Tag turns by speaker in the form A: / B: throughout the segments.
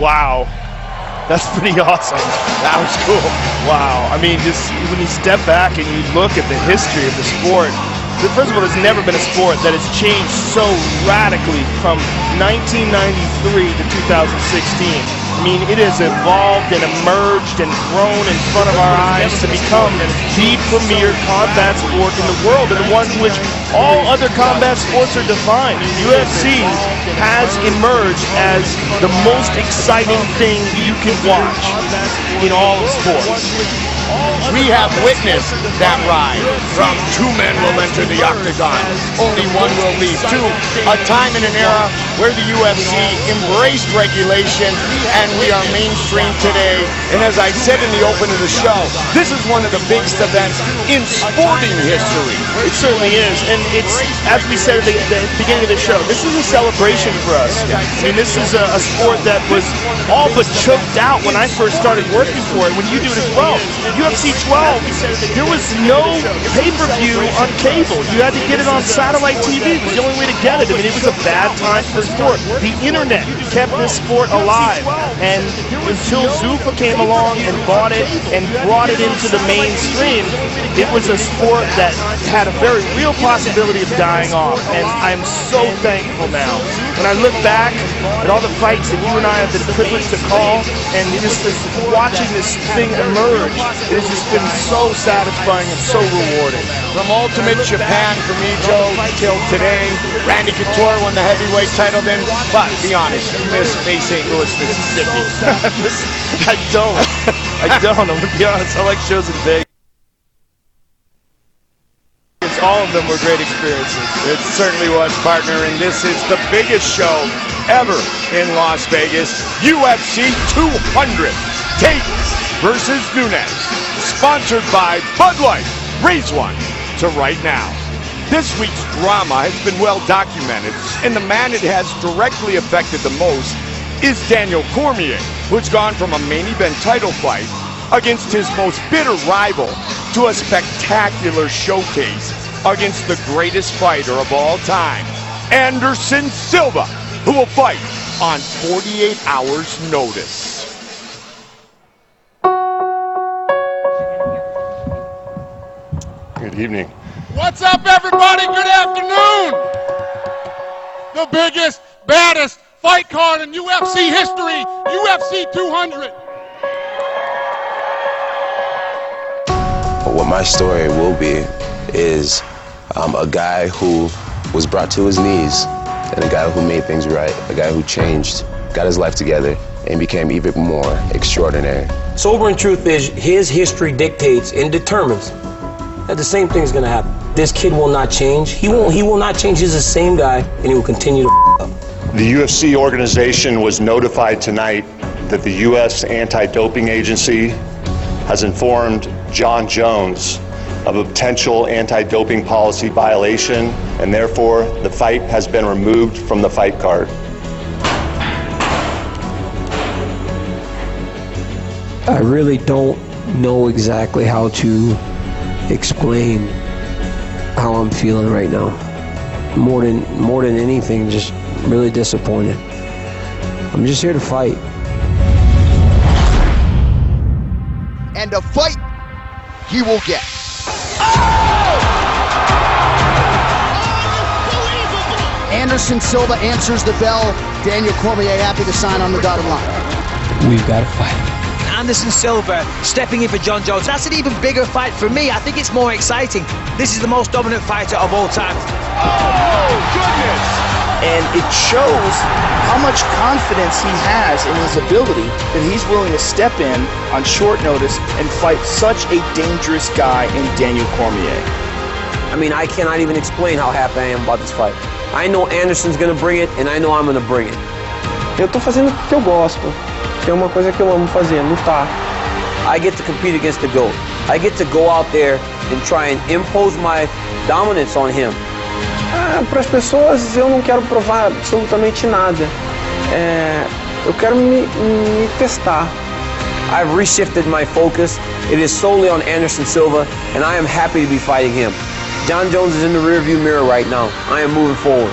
A: Wow. That's pretty awesome.
B: That was cool.
A: Wow. I mean, just when you step back and you look at the history of the sport, first of all, there's never been a sport that has changed so radically from 1993 to 2016. I mean, it has evolved and emerged and grown in front of our eyes to become the premier combat sport in the world, and the one in which all other combat sports are defined. UFC has emerged as the most exciting thing you can watch in all of sports.
B: We have witnessed that ride from two men will enter the octagon, only one will leave. Two, a time in an era where the UFC embraced regulation and we are mainstream today. And as I said in the open of the show, this is one of the biggest events in sporting history.
A: It certainly is, and it's, as we said at the beginning of the show, this is a celebration for us. I mean, this is a sport that was all but choked out when I first started working for it, when you do it as well. UFC 12, there was no pay-per-view on cable. You had to get it on satellite TV. It was the only way to get it. I mean, it was a bad time for sport. The internet kept this sport alive, and until Zuffa came along and bought it and brought it into the mainstream, it was a sport that had a very real possibility of dying off, and I'm so thankful now. When I look back at all the fights that you and I have been privileged to call, and just watching this thing emerge, it has just been so satisfying and so rewarding.
B: From Ultimate Japan for me, Joe, till today, Randy Couture won the heavyweight title then, but be honest, you miss Bay St. Louis, Mississippi.
A: I don't. I'm going to be honest, I like shows in Vegas. All of them were great experiences.
B: It certainly was, partner, and this is the biggest show ever in Las Vegas. UFC 200, Tate versus Nunes, sponsored by Bud Light. Raise one to right now. This week's drama has been well documented, and the man it has directly affected the most is Daniel Cormier, who's gone from a main event title fight against his most bitter rival to a spectacular showcase against the greatest fighter of all time, Anderson Silva, who will fight on 48 hours' notice.
C: Good evening.
D: What's up, everybody? Good afternoon. The biggest, baddest fight card in UFC history, UFC 200.
E: What my story will be is a guy who was brought to his knees, and a guy who made things right, a guy who changed, got his life together, and became even more extraordinary.
F: Sobering truth is, his history dictates and determines that the same thing is going to happen. This kid will not change. He will not change. He's the same guy, and he will continue to up.
C: The UFC organization was notified tonight that the U.S. Anti-Doping Agency has informed Jon Jones of a potential anti-doping policy violation, and therefore the fight has been removed from the fight card.
G: I really don't know exactly how to explain how I'm feeling right now. More than anything, just really disappointed. I'm just here to fight.
H: And a fight he will get. Anderson Silva answers the bell. Daniel Cormier happy to sign on the dotted line.
G: We've got to fight.
I: Anderson Silva stepping in for Jon Jones. That's an even bigger fight for me. I think it's more exciting. This is the most dominant fighter of all time.
B: Oh, goodness!
A: And it shows how much confidence he has in his ability that he's willing to step in on short notice and fight such a dangerous guy in Daniel Cormier.
F: I mean, I cannot even explain how happy I am about this fight. I know Anderson's going to bring it, and I know I'm going to bring it.
G: Eu tô fazendo o que eu gosto, que é uma coisa que eu amo fazer, lutar.
F: I get to compete against the GOAT. I get to go out there and try and impose my dominance on him.
G: Para as pessoas, eu não quero provar absolutamente nada. Eu quero me testar.
F: I've reshifted my focus. It is solely on Anderson Silva, and I am happy to be fighting him. Jon Jones is in the rearview mirror right now. I am moving forward.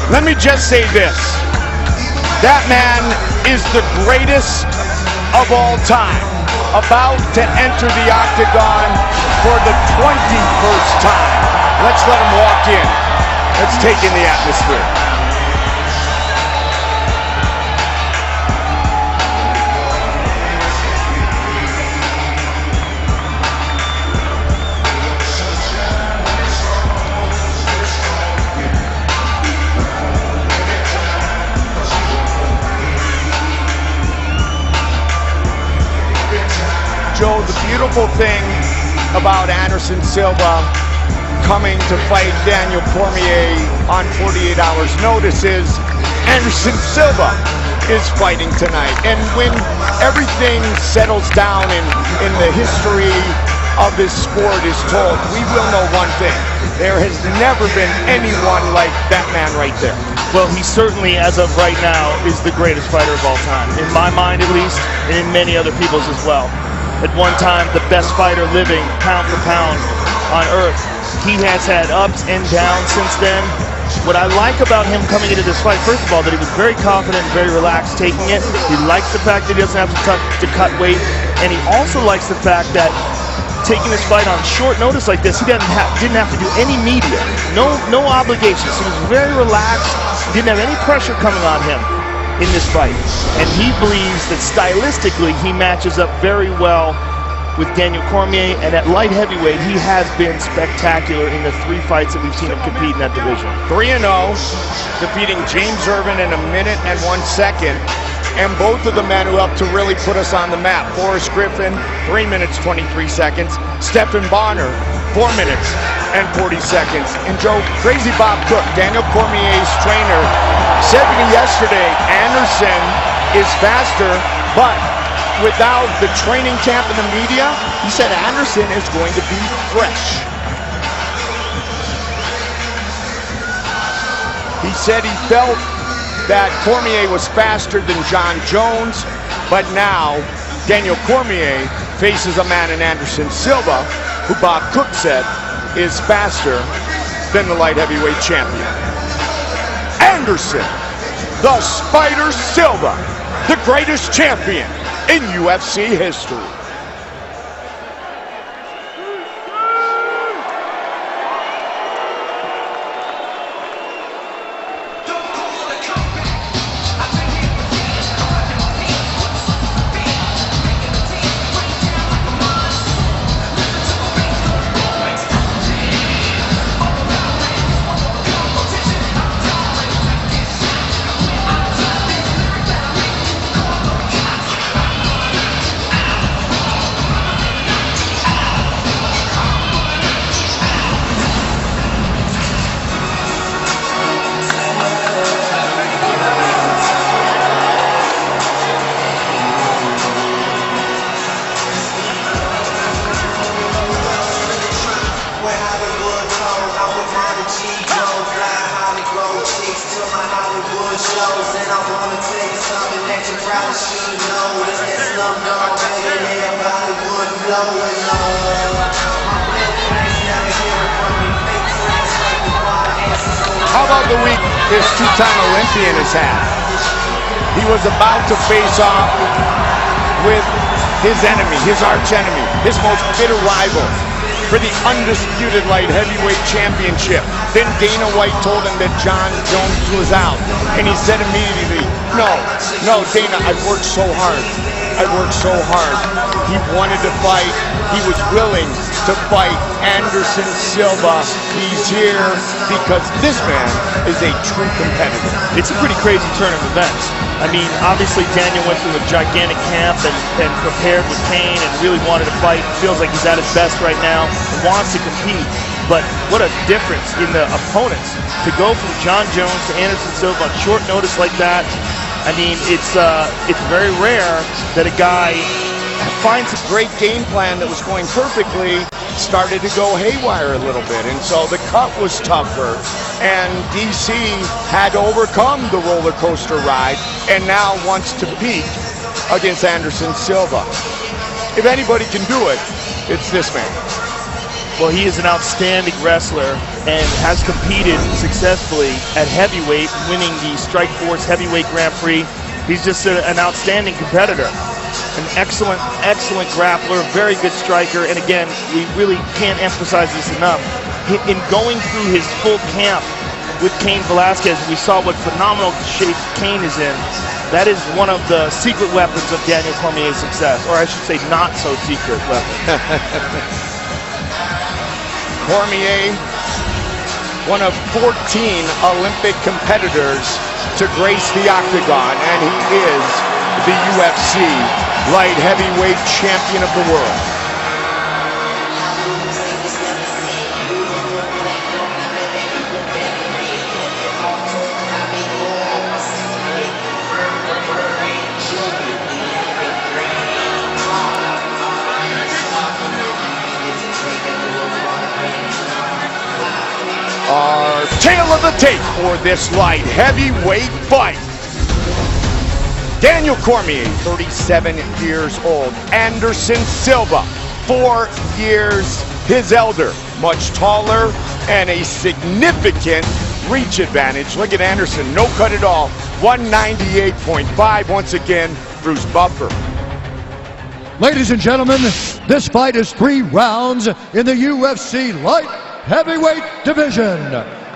B: Let me just say this. That man is the greatest of all time, about to enter the octagon for the 21st time. Let's let him walk in. Let's take in the atmosphere. Joe, the beautiful thing about Anderson Silva coming to fight Daniel Cormier on 48 hours notice is Anderson Silva is fighting tonight. And when everything settles down in the history of this sport is told, we will know one thing. There has never been anyone like that man right there.
A: Well, he certainly, as of right now, is the greatest fighter of all time. In my mind, at least, and in many other people's as well. At one time, the best fighter living, pound for pound, on earth. He has had ups and downs since then. What I like about him coming into this fight, first of all, that he was very confident and very relaxed taking it. He likes the fact that he doesn't have to cut weight. And he also likes the fact that taking this fight on short notice like this, he didn't have to do any media. No obligations. He was very relaxed. He didn't have any pressure coming on him in this fight. And he believes that stylistically he matches up very well with Daniel Cormier, and at light heavyweight he has been spectacular in the 3 fights that we've seen him compete in that division.
B: 3-0, defeating James Irvin in 1 minute and 1 second, and both of the men who helped to really put us on the map. Forrest Griffin, 3 minutes 23 seconds. Stephan Bonner, 4 minutes and 40 seconds. And Joe, Crazy Bob Cook, Daniel Cormier's trainer, said to me yesterday, Anderson is faster, but without the training camp and the media, he said Anderson is going to be fresh. He said he felt that Cormier was faster than John Jones, but now Daniel Cormier faces a man in Anderson Silva, who Bob Cook said is faster than the light heavyweight champion. Anderson, the Spider Silva, the greatest champion in UFC history. How about the week this two-time Olympian has had? He was about to face off with his enemy, his arch enemy, his most bitter rival for the undisputed light heavyweight championship. Then Dana White told him that John Jones was out. And he said immediately, no, Dana, I've worked so hard. He wanted to fight. He was willing to fight Anderson Silva. He's here because this man is a true competitor.
A: It's a pretty crazy turn of events. I mean, obviously Daniel went through a gigantic camp and prepared with Cain and really wanted to fight. Feels like he's at his best right now and wants to compete. But what a difference in the opponents to go from John Jones to Anderson Silva on short notice like that. I mean, it's very rare that a guy
B: finds a great game plan that was going perfectly, started to go haywire a little bit, and so the cut was tougher, and DC had to overcome the roller coaster ride and now wants to peak against Anderson Silva. If anybody can do it, it's this man.
A: Well, he is an outstanding wrestler and has competed successfully at heavyweight, winning the Strikeforce Heavyweight Grand Prix. He's just an outstanding competitor. An excellent, excellent grappler, very good striker, and again, we really can't emphasize this enough. In going through his full camp with Cain Velasquez, we saw what phenomenal shape Cain is in. That is one of the secret weapons of Daniel Cormier's success, or I should say not so secret weapon.
B: Cormier, one of 14 Olympic competitors to grace the octagon, and he is the UFC light heavyweight champion of the world. Our tail of the tape for this light heavyweight fight. Daniel Cormier, 37 years old. Anderson Silva, 4 years his elder. Much taller and a significant reach advantage. Look at Anderson, no cut at all. 198.5. Once again, Bruce Buffer.
J: Ladies and gentlemen, this fight is 3 rounds in the UFC light heavyweight division.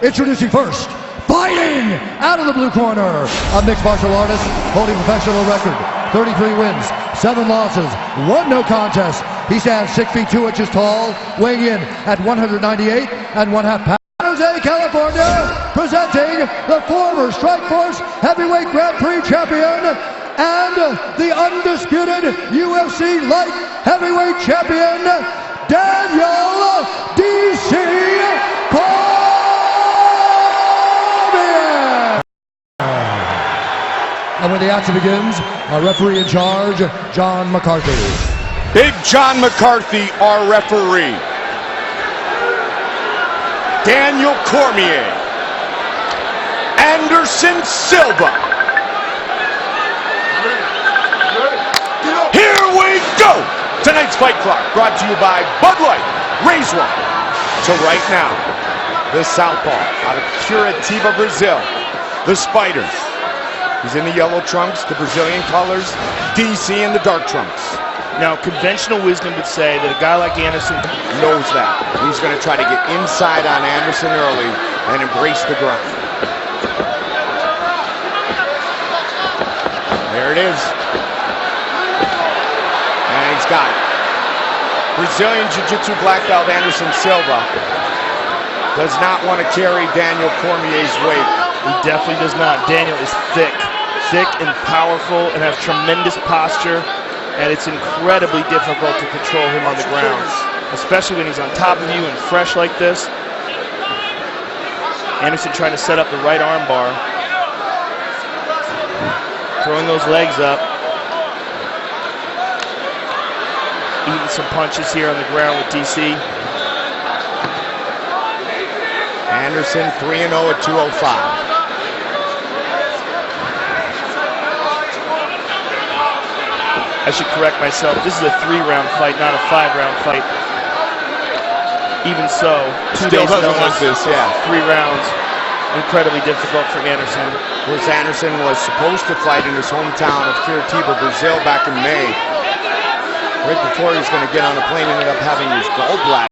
J: Introducing first, fighting out of the blue corner, a mixed martial artist holding professional record, 33 wins, 7 losses, 1 no contest. He stands 6 feet 2 inches tall, weighing in at 198 1/2 pounds. Jose, California, presenting the former Strikeforce Heavyweight Grand Prix champion and the undisputed UFC Light Heavyweight champion, Daniel D.C. Cormier. And when the action begins, our referee in charge, John McCarthy.
B: Big John McCarthy, our referee. Daniel Cormier. Anderson Silva. Here we go! Tonight's Fight Clock brought to you by Bud Light. Raise one. So right now, the southpaw out of Curitiba, Brazil, the Spiders. He's in the yellow trunks, the Brazilian colors, DC in the dark trunks.
A: Now, conventional wisdom would say that a guy like Anderson
B: knows that. He's going to try to get inside on Anderson early and embrace the ground. There it is. And he's got it. Brazilian Jiu-Jitsu black belt Anderson Silva does not want to carry Daniel Cormier's weight.
A: He definitely does not. Daniel is thick and powerful and has tremendous posture, and it's incredibly difficult to control him on the ground, especially when he's on top of you and fresh like this. Anderson trying to set up the right arm bar, throwing those legs up, eating some punches here on the ground with DC.
B: Anderson 3-0 at 205.
A: I should correct myself. This is a 3-round fight, not a 5-round fight. Even so, 2 days notice,
B: this, yeah.
A: 3 rounds, incredibly difficult for Anderson.
B: Of course, Anderson was supposed to fight in his hometown of Curitiba, Brazil back in May. Right before he was going to get on a plane, ended up having his gallbladder